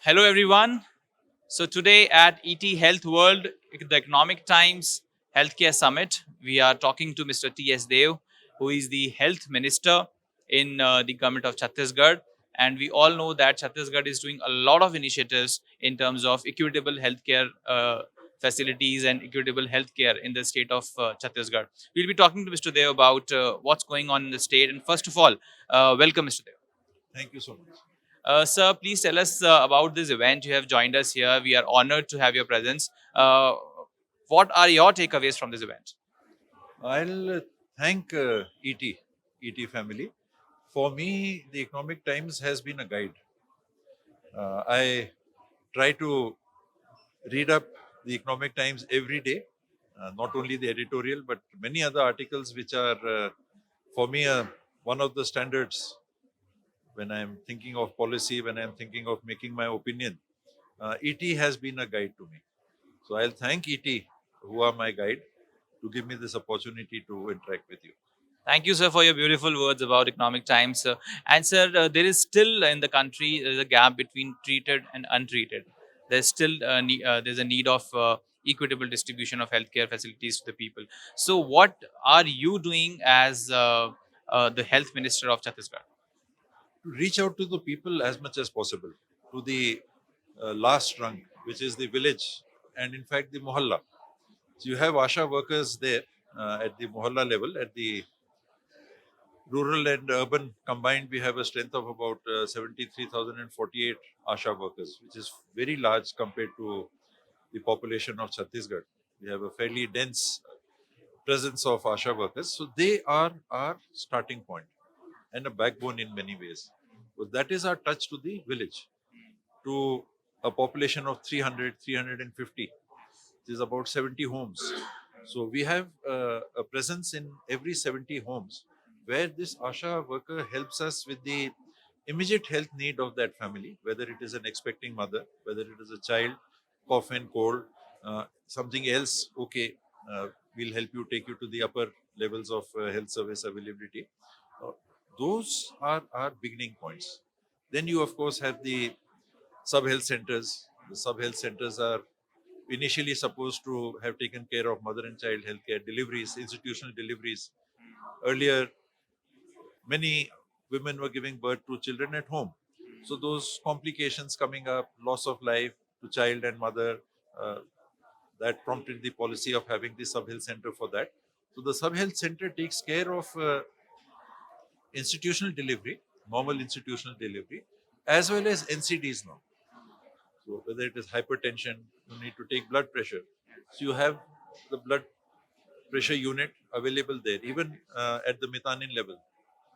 Hello, everyone. So today at ET Health World, the Economic Times Healthcare Summit, we are talking to Mr. T.S. Deo, who is the Health Minister in the government of Chhattisgarh. And we all know that Chhattisgarh is doing a lot of initiatives in terms of equitable healthcare facilities and equitable healthcare in the state of Chhattisgarh. We'll be talking to Mr. Deo about what's going on in the state. And first of all, welcome, Mr. Deo. Thank you so much. Sir, please tell us about this event. You have joined us here. We are honored to have your presence. What are your takeaways from this event? I'll thank ET family. For me, the Economic Times has been a guide. I try to read up the Economic Times every day, not only the editorial, but many other articles which are, for me, one of the standards when I'm thinking of policy, when I'm thinking of making my opinion. ET has been a guide to me. So I'll thank ET, who are my guide, to give me this opportunity to interact with you. Thank you, sir, for your beautiful words about economic times. And sir, there is still in the country there's a gap between treated and untreated. There's still there's a need of equitable distribution of healthcare facilities to the people. So, what are you doing as the health minister of Chhattisgarh? To reach out to the people as much as possible, to the last rung, which is the village and in fact the mohalla. So you have Asha workers there at the mohalla level, at the rural and urban combined, we have a strength of about 73,048 Asha workers, which is very large compared to the population of Chhattisgarh. We have a fairly dense presence of Asha workers. So they are our starting point and a backbone in many ways. So that is our touch to the village, to a population of 300, 350. It is about 70 homes. So we have a presence in every 70 homes where this Asha worker helps us with the immediate health need of that family, whether it is an expecting mother, whether it is a child, cough and cold, something else, okay, we'll help you, take you to the upper levels of health service availability. Uh, those are our beginning points. Then you, of course, have the sub-health centers. The sub-health centers are initially supposed to have taken care of mother and child healthcare deliveries, institutional deliveries. Earlier, many women were giving birth to children at home. So those complications coming up, loss of life to child and mother, uh, that prompted the policy of having the sub-health center for that. So the sub-health center takes care of institutional delivery, normal institutional delivery, as well as NCDs now. So whether it is hypertension, you need to take blood pressure. So you have the blood pressure unit available there, even at the methionine level.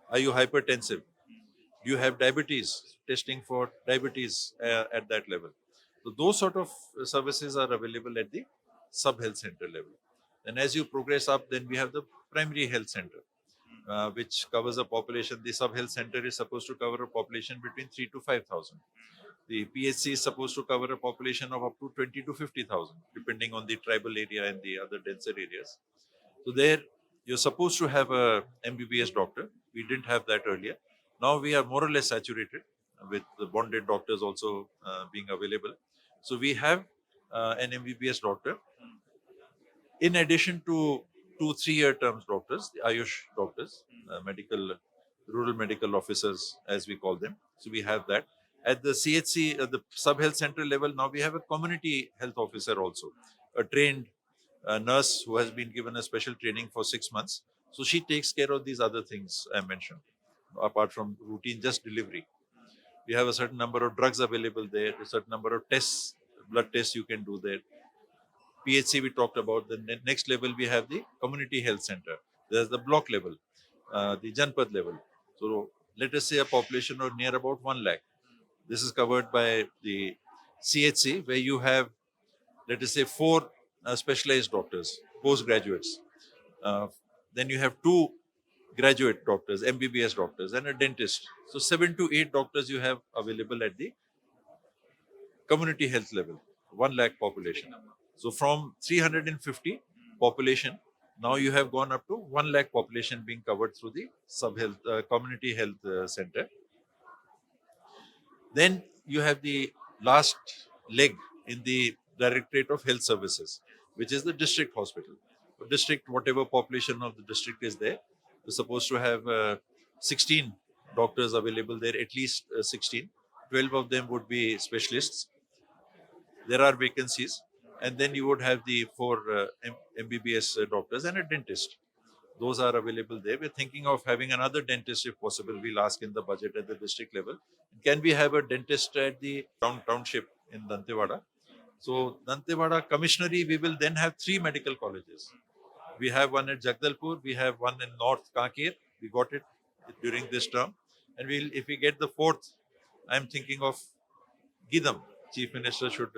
Are you hypertensive? Do you have diabetes? Testing for diabetes at that level. So those sort of services are available at the sub-health center level. And as you progress up, then we have the primary health center, which covers a population. The sub-health center is supposed to cover a population between 3 to 5,000. The PHC is supposed to cover a population of up to 20 to 50,000, depending on the tribal area and the other denser areas. So there, you're supposed to have a MBBS doctor. We didn't have that earlier. Now we are more or less saturated with the bonded doctors also being available. So we have an MBBS doctor in addition to 2 3 year terms doctors, the Ayush doctors, rural medical officers, as we call them. So we have that. At the CHC, the sub health center level, now we have a community health officer also, a trained nurse who has been given a special training for 6 months. So she takes care of these other things I mentioned, apart from routine just delivery. We have a certain number of drugs available there, a certain number of tests, blood tests you can do there. PHC we talked about. The next level we have the community health center. There's the block level, the Janpad level. So let us say a population of near about 1 lakh. This is covered by the CHC, where you have, let us say, 4 specialized doctors, postgraduates. Uh, then you have 2 graduate doctors, MBBS doctors, and a dentist. So 7 to 8 doctors you have available at the community health level, 1 lakh population. So from 350 population, now you have gone up to 1 lakh population being covered through the sub health community health center. Then you have the last leg in the Directorate of Health Services, which is the district hospital. District, whatever population of the district is there, we're supposed to have 16 doctors available there, at least 16. 12 of them would be specialists. There are vacancies. And then you would have the four MBBS doctors and a dentist. Those are available there. We're thinking of having another dentist if possible. We'll ask in the budget at the district level. Can we have a dentist at the township in Dantewada? So Dantewada Commissionary, we will then have 3 medical colleges. We have one at Jagdalpur, we have one in North Kankir. We got it during this term. And if we get the 4th, I'm thinking of Gidam. Chief Minister should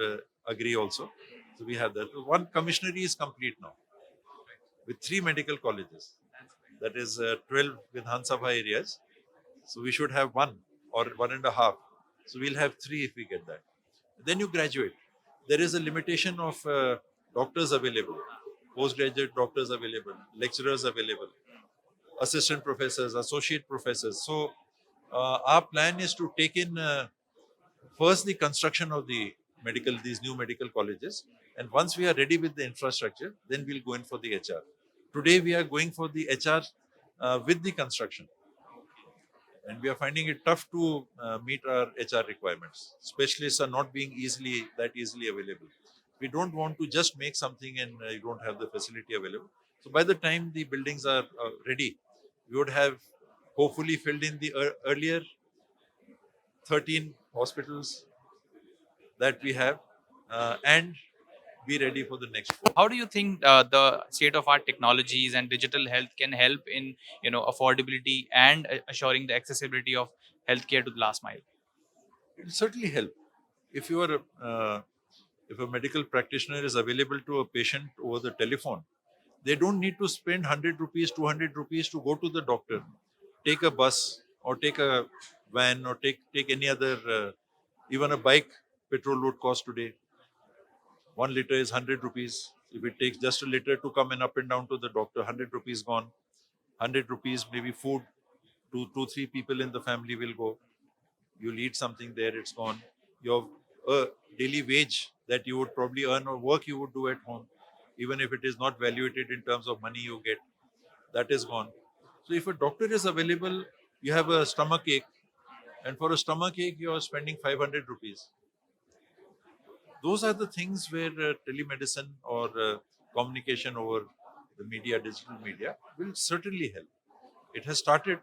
agree also. So we have that. One commissionary is complete now with 3 medical colleges. That is 12 Vidhan Sabha areas. So we should have 1 or 1.5. So we'll have 3 if we get that. Then you graduate. There is a limitation of doctors available, postgraduate doctors available, lecturers available, assistant professors, associate professors. So our plan is to take in first the construction of these new medical colleges, and once we are ready with the infrastructure, then we'll go in for the HR. Today we are going for the HR with the construction, and we are finding it tough to meet our HR requirements. Specialists are not being easily available. We don't want to just make something and you don't have the facility available. So by the time the buildings are ready, we would have hopefully filled in the earlier 13 hospitals that we have and be ready for the next 4. How do you think the state of art technologies and digital health can help in affordability and assuring the accessibility of healthcare to the last mile? It will certainly help. If you are if a medical practitioner is available to a patient over the telephone, they don't need to spend 100 rupees, 200 rupees to go to the doctor. Take a bus or take a van or take any other, even a bike petrol would cost today. 1 liter is 100 rupees. If it takes just a liter to come and up and down to the doctor, 100 rupees gone. 100 rupees, maybe food, 3 people in the family will go. You'll eat something there, it's gone. Your daily wage that you would probably earn or work you would do at home, even if it is not valuated in terms of money you get, that is gone. So if a doctor is available, you have a stomach ache, and for a stomach ache, you are spending 500 rupees. Those are the things where telemedicine or communication over the media, digital media, will certainly help. It has started.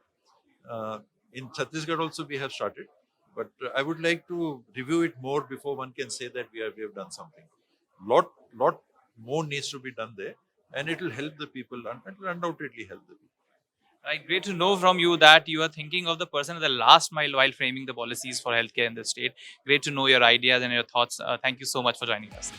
In Chhattisgarh also we have started. But I would like to review it more before one can say that we have done something. Lot more needs to be done there, and it will help the people, and it will undoubtedly help the people. Right, great to know from you that you are thinking of the person at the last mile while framing the policies for healthcare in the state. Great to know your ideas and your thoughts. Thank you so much for joining us.